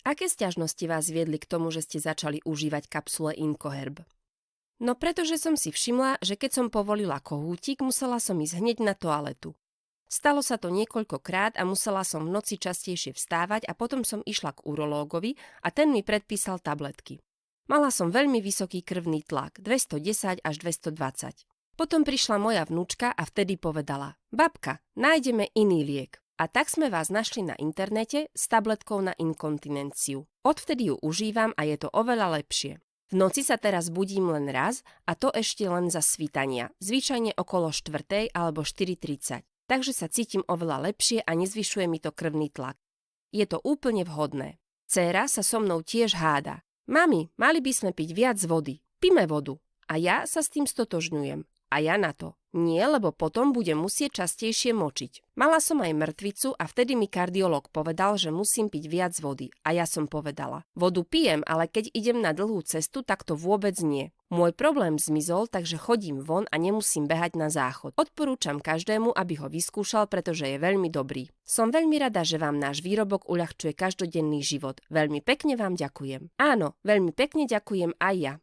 Aké sťažnosti vás viedli k tomu, že ste začali užívať kapsule Incoherb? No pretože som si všimla, že keď som povolila kohútik, musela som ísť hneď na toaletu. Stalo sa to niekoľkokrát a musela som v noci častejšie vstávať a potom som išla k urológovi a ten mi predpísal tabletky. Mala som veľmi vysoký krvný tlak, 210 až 220. Potom prišla moja vnúčka a vtedy povedala: babka, nájdeme iný liek. A tak sme vás našli na internete s tabletkou na inkontinenciu. Odvtedy ju užívam a je to oveľa lepšie. V noci sa teraz budím len raz a to ešte len za svítania, zvyčajne okolo 4 alebo 4:30. Takže sa cítim oveľa lepšie a nezvyšuje mi to krvný tlak. Je to úplne vhodné. Dcéra sa so mnou tiež háda. Mami, mali by sme piť viac vody. Píme vodu. A ja sa s tým stotožňujem. A ja na to: nie, lebo potom budem musieť častejšie močiť. Mala som aj mŕtvicu a vtedy mi kardiológ povedal, že musím piť viac vody. A ja som povedala: vodu pijem, ale keď idem na dlhú cestu, tak to vôbec nie. Môj problém zmizol, takže chodím von a nemusím behať na záchod. Odporúčam každému, aby ho vyskúšal, pretože je veľmi dobrý. Som veľmi rada, že vám náš výrobok uľahčuje každodenný život. Veľmi pekne vám ďakujem. Áno, veľmi pekne ďakujem aj ja.